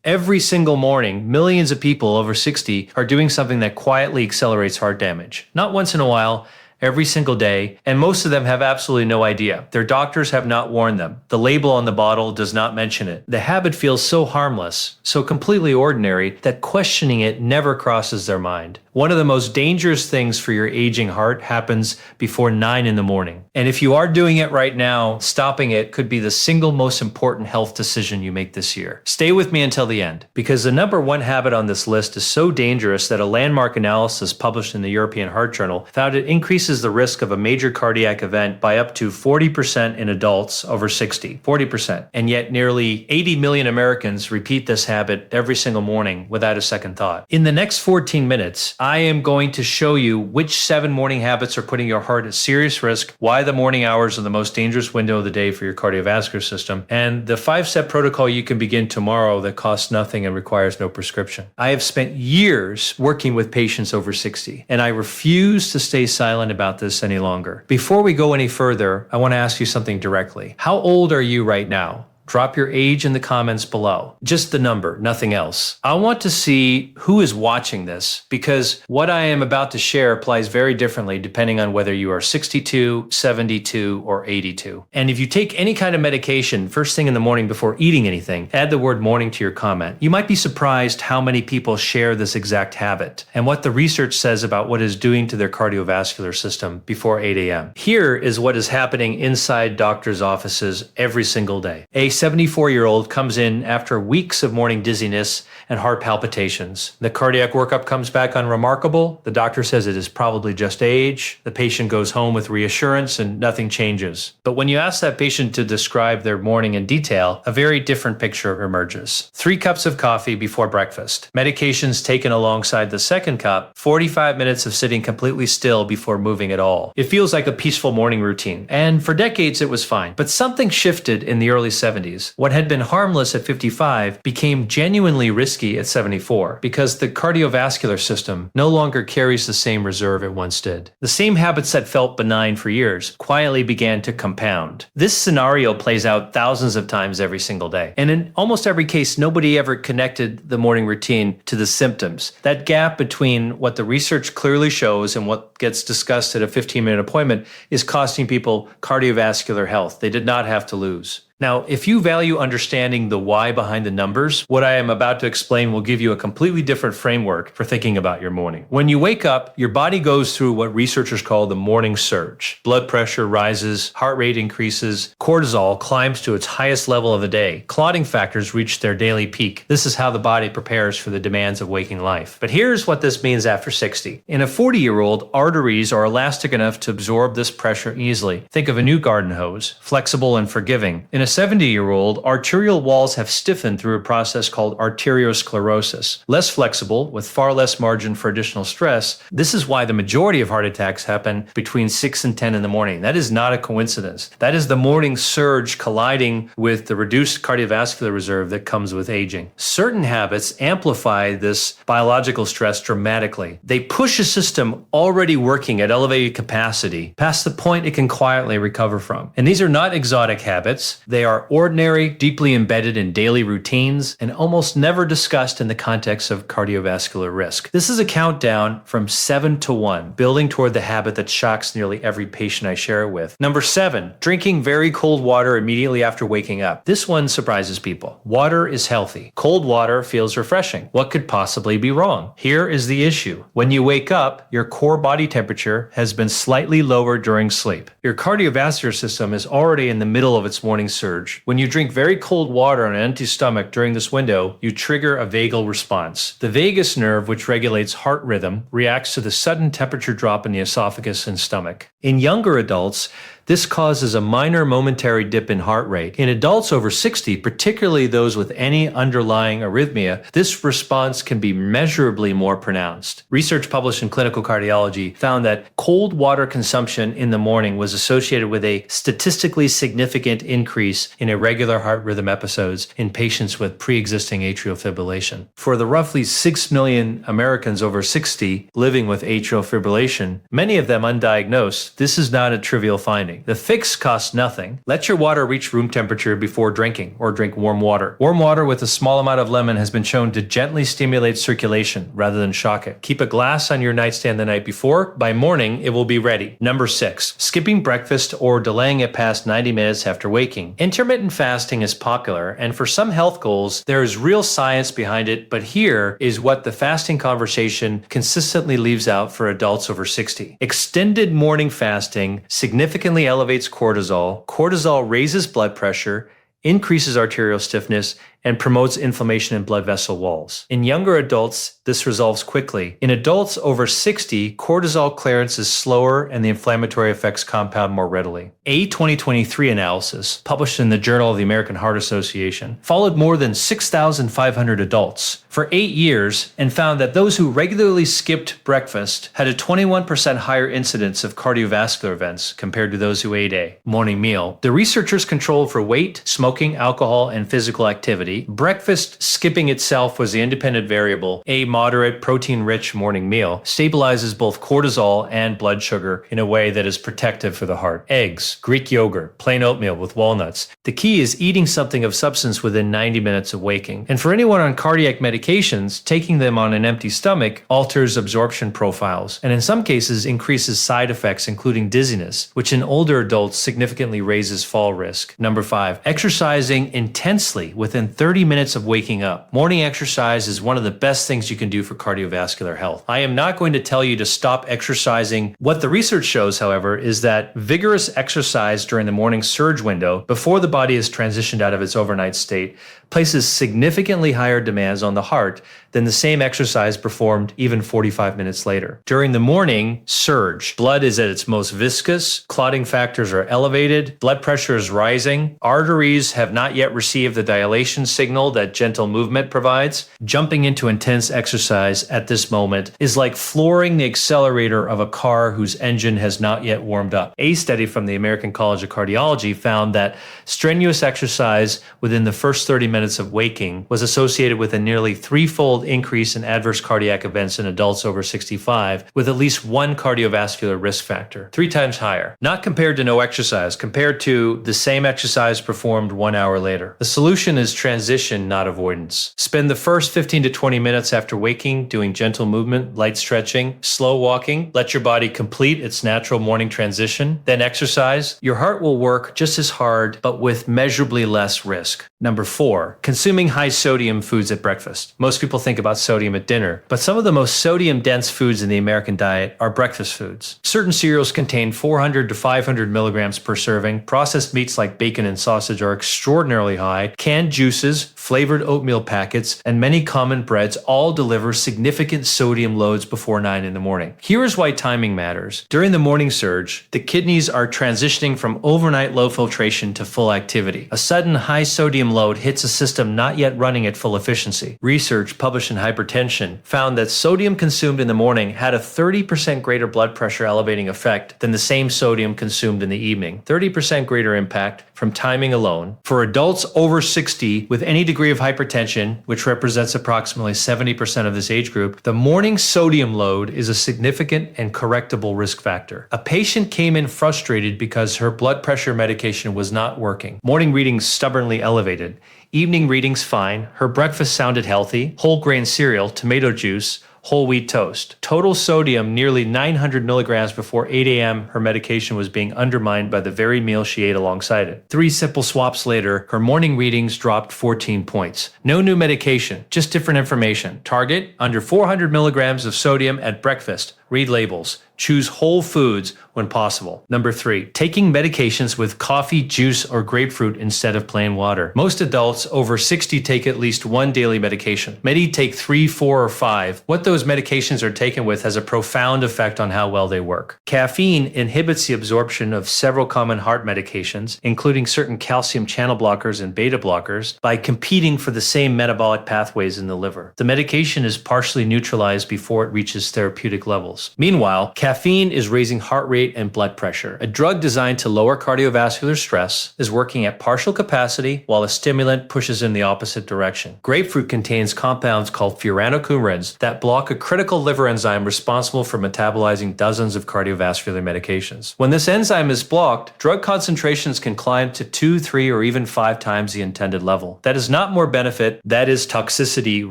Every single morning, millions of people over 60 are doing something that quietly accelerates heart damage. Not once in a while, every single day, and most of them have absolutely no idea. Their doctors have not warned them. The label on the bottle does not mention it. The habit feels so harmless, so completely ordinary, that questioning it never crosses their mind. One of the most dangerous things for your aging heart happens before 9 in the morning. And if you are doing it right now, stopping it could be the single most important health decision you make this year. Stay with me until the end, because the number one habit on this list is so dangerous that a landmark analysis published in the European Heart Journal found it increases the risk of a major cardiac event by up to 40% in adults over 60. 40%. And yet nearly 80 million Americans repeat this habit every single morning without a second thought. In the next 14 minutes, I am going to show you which 7 morning habits are putting your heart at serious risk, why the morning hours are the most dangerous window of the day for your cardiovascular system, and the 5-step protocol you can begin tomorrow that costs nothing and requires no prescription. I have spent years working with patients over 60, and I refuse to stay silent about this any longer. Before we go any further, I want to ask you something directly. How old are you right now? Drop your age in the comments below. Just the number, nothing else. I want to see who is watching this, because what I am about to share applies very differently depending on whether you are 62, 72, or 82. And if you take any kind of medication first thing in the morning before eating anything, add the word morning to your comment. You might be surprised how many people share this exact habit and what the research says about what it's doing to their cardiovascular system before 8 a.m. Here is what is happening inside doctors' offices every single day. A 74-year-old comes in after weeks of morning dizziness and heart palpitations. The cardiac workup comes back unremarkable. The doctor says it is probably just age. The patient goes home with reassurance and nothing changes. But when you ask that patient to describe their morning in detail, a very different picture emerges. 3 cups of coffee before breakfast, medications taken alongside the second cup, 45 minutes of sitting completely still before moving at all. It feels like a peaceful morning routine. And for decades it was fine. But something shifted in the early 70s. What had been harmless at 55 became genuinely risky at 74 because the cardiovascular system no longer carries the same reserve it once did. The same habits that felt benign for years quietly began to compound. This scenario plays out thousands of times every single day. And in almost every case, nobody ever connected the morning routine to the symptoms. That gap between what the research clearly shows and what gets discussed at a 15-minute appointment is costing people cardiovascular health. They did not have to lose. Now, if you value understanding the why behind the numbers, what I am about to explain will give you a completely different framework for thinking about your morning. When you wake up, your body goes through what researchers call the morning surge. Blood pressure rises, heart rate increases, cortisol climbs to its highest level of the day, clotting factors reach their daily peak. This is how the body prepares for the demands of waking life. But here's what this means after 60. In a 40-year-old, arteries are elastic enough to absorb this pressure easily. Think of a new garden hose, flexible and forgiving. In a 70-year-old, arterial walls have stiffened through a process called arteriosclerosis. Less flexible, with far less margin for additional stress. This is why the majority of heart attacks happen between 6 and 10 in the morning. That is not a coincidence. That is the morning surge colliding with the reduced cardiovascular reserve that comes with aging. Certain habits amplify this biological stress dramatically. They push a system already working at elevated capacity past the point it can quietly recover from. And these are not exotic habits. They are ordinary, deeply embedded in daily routines, and almost never discussed in the context of cardiovascular risk. This is a countdown from 7 to 1, building toward the habit that shocks nearly every patient I share it with. Number 7, drinking very cold water immediately after waking up. This one surprises people. Water is healthy. Cold water feels refreshing. What could possibly be wrong? Here is the issue. When you wake up, your core body temperature has been slightly lowered during sleep. Your cardiovascular system is already in the middle of its morning surge. When you drink very cold water on an empty stomach during this window, you trigger a vagal response. The vagus nerve, which regulates heart rhythm, reacts to the sudden temperature drop in the esophagus and stomach. In younger adults, this causes a minor momentary dip in heart rate. In adults over 60, particularly those with any underlying arrhythmia, this response can be measurably more pronounced. Research published in Clinical Cardiology found that cold water consumption in the morning was associated with a statistically significant increase in irregular heart rhythm episodes in patients with pre-existing atrial fibrillation. For the roughly 6 million Americans over 60 living with atrial fibrillation, many of them undiagnosed, this is not a trivial finding. journey. The fix costs nothing. Let your water reach room temperature before drinking, or drink warm water. Warm water with a small amount of lemon has been shown to gently stimulate circulation rather than shock it. Keep a glass on your nightstand the night before. By morning, it will be ready. Number 6, skipping breakfast or delaying it past 90 minutes after waking. Intermittent fasting is popular, and for some health goals, there is real science behind it, but here is what the fasting conversation consistently leaves out for adults over 60. Extended morning fasting significantly elevates cortisol. Cortisol raises blood pressure, increases arterial stiffness, and promotes inflammation in blood vessel walls. In younger adults, this resolves quickly. In adults over 60, cortisol clearance is slower and the inflammatory effects compound more readily. A 2023 analysis, published in the Journal of the American Heart Association, followed more than 6,500 adults for 8 years and found that those who regularly skipped breakfast had a 21% higher incidence of cardiovascular events compared to those who ate a morning meal. The researchers controlled for weight, smoking, alcohol, and physical activity. Breakfast skipping itself was the independent variable. A moderate, protein-rich morning meal stabilizes both cortisol and blood sugar in a way that is protective for the heart. Eggs, Greek yogurt, plain oatmeal with walnuts. The key is eating something of substance within 90 minutes of waking. And for anyone on cardiac medications, taking them on an empty stomach alters absorption profiles, and in some cases increases side effects, including dizziness, which in older adults significantly raises fall risk. Number 5, exercising intensely within 30 minutes of waking up. Morning exercise is one of the best things you can do for cardiovascular health. I am not going to tell you to stop exercising. What the research shows, however, is that vigorous exercise during the morning surge window, before the body is transitioned out of its overnight state, places significantly higher demands on the heart than the same exercise performed even 45 minutes later. During the morning surge, blood is at its most viscous, clotting factors are elevated, blood pressure is rising, arteries have not yet received the dilation signal that gentle movement provides. Jumping into intense exercise at this moment is like flooring the accelerator of a car whose engine has not yet warmed up. A study from the American College of Cardiology found that strenuous exercise within the first 30 minutes of waking was associated with a nearly threefold increase in adverse cardiac events in adults over 65, with at least one cardiovascular risk factor, 3 times higher. Not compared to no exercise, compared to the same exercise performed 1 hour later. The solution is transition, not avoidance. Spend the first 15 to 20 minutes after waking doing gentle movement, light stretching, slow walking. Let your body complete its natural morning transition. Then exercise. Your heart will work just as hard, but with measurably less risk. Number 4, consuming high sodium foods at breakfast. Most people think about sodium at dinner, but some of the most sodium-dense foods in the American diet are breakfast foods. Certain cereals contain 400 to 500 milligrams per serving. Processed meats like bacon and sausage are extraordinarily high. Canned juices, flavored oatmeal packets, and many common breads all deliver significant sodium loads before 9 in the morning. Here is why timing matters. During the morning surge, the kidneys are transitioning from overnight low filtration to full activity. A sudden high sodium load hits a system not yet running at full efficiency. Research published in Hypertension found that sodium consumed in the morning had a 30% greater blood pressure elevating effect than the same sodium consumed in the evening. 30% greater impact from timing alone. For adults over 60 with any degree of hypertension, which represents approximately 70% of this age group, the morning sodium load is a significant and correctable risk factor. A patient came in frustrated because her blood pressure medication was not working. Morning readings stubbornly elevated. Evening readings fine. Her breakfast sounded healthy. Whole grain cereal, tomato juice, whole wheat toast. Total sodium nearly 900 milligrams before 8 a.m. Her medication was being undermined by the very meal she ate alongside it. 3 simple swaps later, her morning readings dropped 14 points. No new medication, just different information. Target, under 400 milligrams of sodium at breakfast. Read labels. Choose whole foods when possible. Number 3, taking medications with coffee, juice, or grapefruit instead of plain water. Most adults over 60 take at least 1 daily medication. Many take 3, 4, or 5. What those medications are taken with has a profound effect on how well they work. Caffeine inhibits the absorption of several common heart medications, including certain calcium channel blockers and beta blockers, by competing for the same metabolic pathways in the liver. The medication is partially neutralized before it reaches therapeutic levels. Meanwhile, Caffeine is raising heart rate and blood pressure. A drug designed to lower cardiovascular stress is working at partial capacity while a stimulant pushes in the opposite direction. Grapefruit contains compounds called furanocoumarins that block a critical liver enzyme responsible for metabolizing dozens of cardiovascular medications. When this enzyme is blocked, drug concentrations can climb to 2, 3, or even 5 times the intended level. That is not more benefit, that is toxicity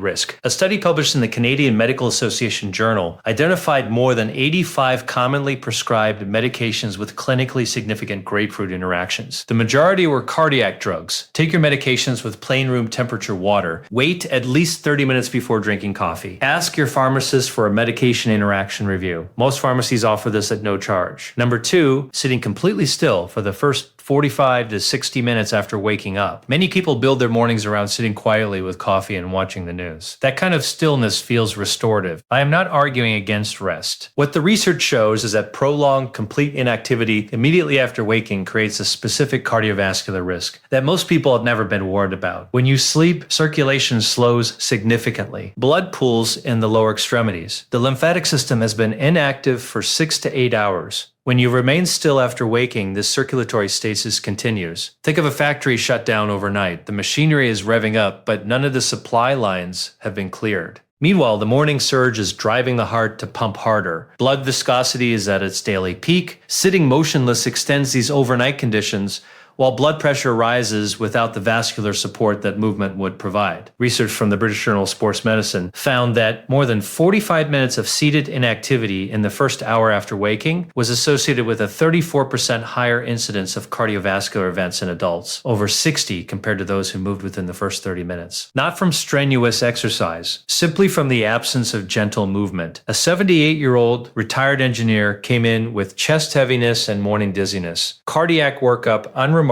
risk. A study published in the Canadian Medical Association Journal identified more than 85 commonly prescribed medications with clinically significant grapefruit interactions. The majority were cardiac drugs. Take your medications with plain room temperature water. Wait at least 30 minutes before drinking coffee. Ask your pharmacist for a medication interaction review. Most pharmacies offer this at no charge. Number 2, sitting completely still for the first 45 to 60 minutes after waking up. Many people build their mornings around sitting quietly with coffee and watching the news. That kind of stillness feels restorative. I am not arguing against rest. What the research shows is that prolonged, complete inactivity immediately after waking creates a specific cardiovascular risk that most people have never been warned about. When you sleep, circulation slows significantly. Blood pools in the lower extremities. The lymphatic system has been inactive for 6 to 8 hours. When you remain still after waking, this circulatory stasis continues. Think of a factory shut down overnight. The machinery is revving up, but none of the supply lines have been cleared. Meanwhile, the morning surge is driving the heart to pump harder. Blood viscosity is at its daily peak. Sitting motionless extends these overnight conditions, while blood pressure rises without the vascular support that movement would provide. Research from the British Journal of Sports Medicine found that more than 45 minutes of seated inactivity in the first hour after waking was associated with a 34% higher incidence of cardiovascular events in adults, over 60 compared to those who moved within the first 30 minutes. Not from strenuous exercise, simply from the absence of gentle movement. A 78-year-old retired engineer came in with chest heaviness and morning dizziness. Cardiac workup unremarkable.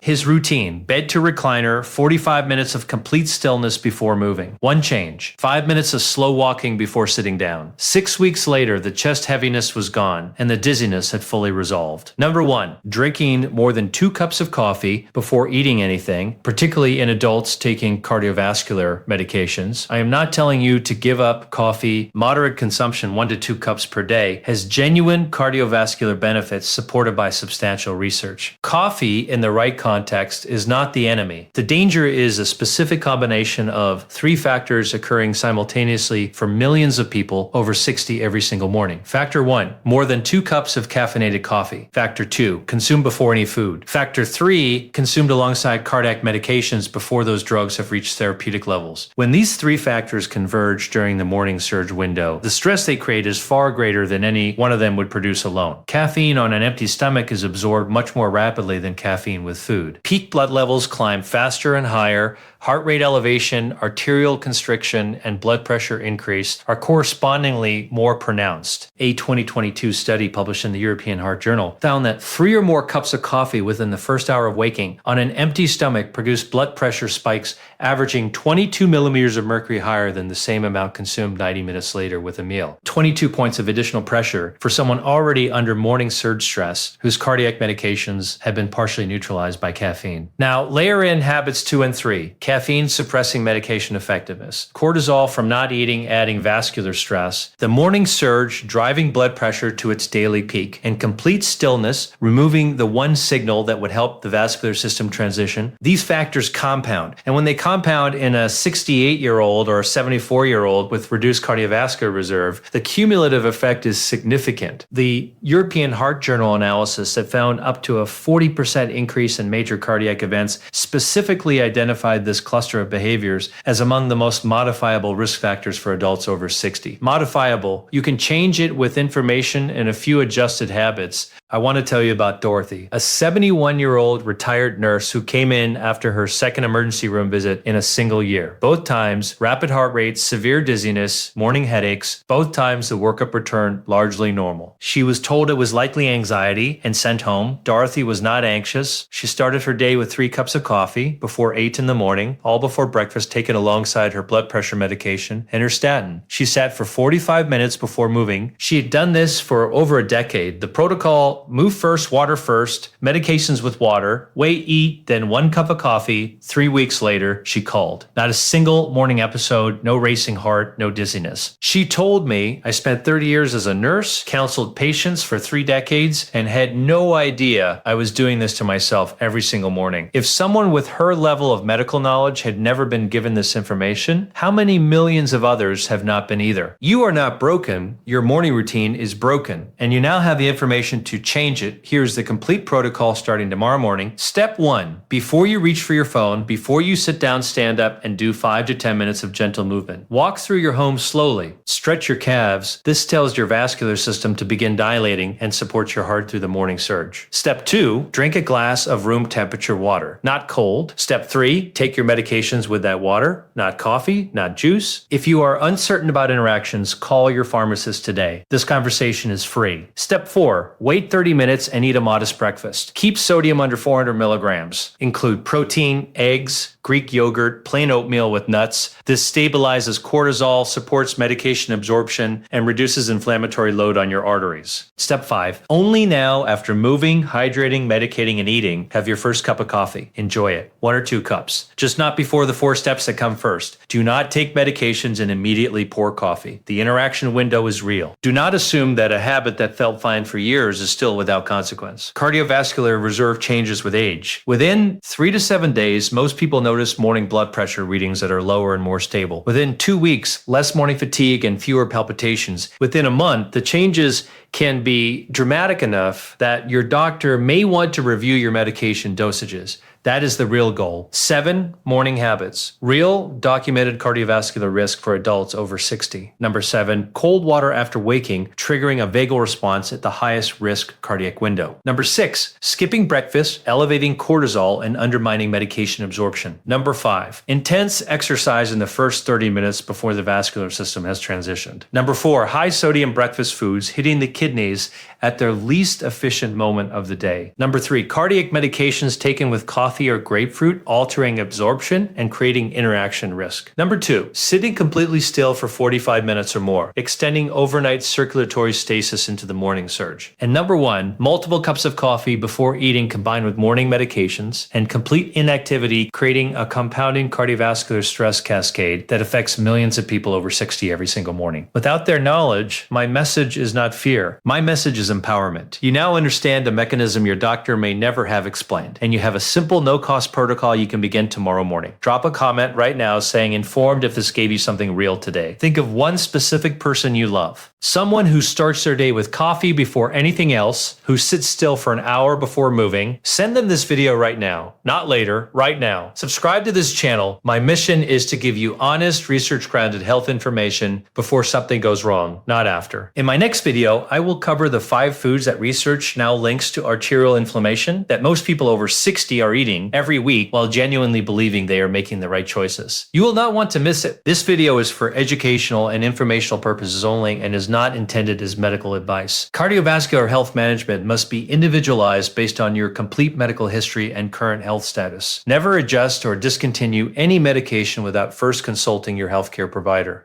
His routine, bed to recliner, 45 minutes of complete stillness before moving. One change, 5 minutes of slow walking before sitting down. 6 weeks later, the chest heaviness was gone and the dizziness had fully resolved. Number 1, drinking more than 2 cups of coffee before eating anything, particularly in adults taking cardiovascular medications. I am not telling you to give up coffee. Moderate consumption, 1 to 2 cups per day, has genuine cardiovascular benefits supported by substantial research. Coffee in the right context is not the enemy. The danger is a specific combination of 3 factors occurring simultaneously for millions of people over 60 every single morning. Factor 1, more than 2 cups of caffeinated coffee. Factor 2, consumed before any food. Factor 3, consumed alongside cardiac medications before those drugs have reached therapeutic levels. When these 3 factors converge during the morning surge window, the stress they create is far greater than any one of them would produce alone. Caffeine on an empty stomach is absorbed much more rapidly than caffeine with food. Peak blood levels climb faster and higher. Heart rate elevation, arterial constriction, and blood pressure increase are correspondingly more pronounced. A 2022 study published in the European Heart Journal found that 3 or more cups of coffee within the first hour of waking on an empty stomach produced blood pressure spikes averaging 22 millimeters of mercury higher than the same amount consumed 90 minutes later with a meal. 22 points of additional pressure for someone already under morning surge stress whose cardiac medications have been partially neutralized by caffeine. Now, layer in habits 2 and 3. Caffeine suppressing medication effectiveness. Cortisol from not eating adding vascular stress. The morning surge driving blood pressure to its daily peak. And complete stillness removing the one signal that would help the vascular system transition. These factors compound. And when they compound in a 68-year-old or a 74-year-old with reduced cardiovascular reserve, the cumulative effect is significant. The European Heart Journal analysis that found up to a 40% increase in major cardiac events specifically identified this cluster of behaviors as among the most modifiable risk factors for adults over 60. Modifiable, you can change it with information and a few adjusted habits. I want to tell you about Dorothy, a 71-year-old retired nurse who came in after her second emergency room visit in a single year. Both times, rapid heart rate, severe dizziness, morning headaches. Both times, the workup returned largely normal. She was told it was likely anxiety and sent home. Dorothy was not anxious. She started her day with 3 cups of coffee before 8 in the morning, all before breakfast, taken alongside her blood pressure medication and her statin. She sat for 45 minutes before moving. She had done this for over a decade. The protocol salt, move first, water first, medications with water, wait, eat, then 1 cup of coffee. 3 weeks later, she called. Not a single morning episode, no racing heart, no dizziness. She told me, I spent 30 years as a nurse, counseled patients for 3 decades, and had no idea I was doing this to myself every single morning. If someone with her level of medical knowledge had never been given this information, how many millions of others have not been either? You are not broken. Your morning routine is broken, and you now have the information to change it. Here's the complete protocol starting tomorrow morning. Step 1, before you reach for your phone, before you sit down, stand up and do 5 to 10 minutes of gentle movement. Walk through your home slowly. Stretch your calves. This tells your vascular system to begin dilating and supports your heart through the morning surge. Step 2, drink a glass of room temperature water, not cold. Step 3, take your medications with that water, not coffee, not juice. If you are uncertain about interactions, call your pharmacist today. This conversation is free. Step 4, wait 30 minutes and eat a modest breakfast. Keep sodium under 400 milligrams. Include protein, eggs, Greek yogurt, plain oatmeal with nuts. This stabilizes cortisol, supports medication absorption, and reduces inflammatory load on your arteries. Step 5, only now after moving, hydrating, medicating, and eating, have your first cup of coffee. Enjoy it. 1 or 2 cups. Just not before the 4 steps that come first. Do not take medications and immediately pour coffee. The interaction window is real. Do not assume that a habit that felt fine for years is still without consequence. Cardiovascular reserve changes with age. Within 3 to 7 days, most people notice morning blood pressure readings that are lower and more stable. Within 2 weeks, less morning fatigue and fewer palpitations. Within a month, the changes can be dramatic enough that your doctor may want to review your medication dosages. That is the real goal. 7 morning habits. Real documented cardiovascular risk for adults over 60. Number 7, cold water after waking, triggering a vagal response at the highest risk cardiac window. Number 6, skipping breakfast, elevating cortisol and undermining medication absorption. Number 5, intense exercise in the first 30 minutes before the vascular system has transitioned. Number 4, high sodium breakfast foods hitting the kidneys at their least efficient moment of the day. Number 3, cardiac medications taken with coffee or grapefruit, altering absorption and creating interaction risk. Number 2, sitting completely still for 45 minutes or more, extending overnight circulatory stasis into the morning surge. And number 1, multiple cups of coffee before eating combined with morning medications and complete inactivity, creating a compounding cardiovascular stress cascade that affects millions of people over 60 every single morning. Without their knowledge, my message is not fear. My message is empowerment. You now understand a mechanism your doctor may never have explained, and you have a simple no-cost protocol you can begin tomorrow morning. Drop a comment right now saying informed if this gave you something real today. Think of one specific person you love. Someone who starts their day with coffee before anything else, who sits still for an hour before moving. Send them this video right now, not later, right now. Subscribe to this channel. My mission is to give you honest, research-grounded health information before something goes wrong, not after. In my next video, I will cover the 5 foods that research now links to arterial inflammation that most people over 60 are eating every week while genuinely believing they are making the right choices. You will not want to miss it. This video is for educational and informational purposes only and is not intended as medical advice. Cardiovascular health management must be individualized based on your complete medical history and current health status. Never adjust or discontinue any medication without first consulting your healthcare provider.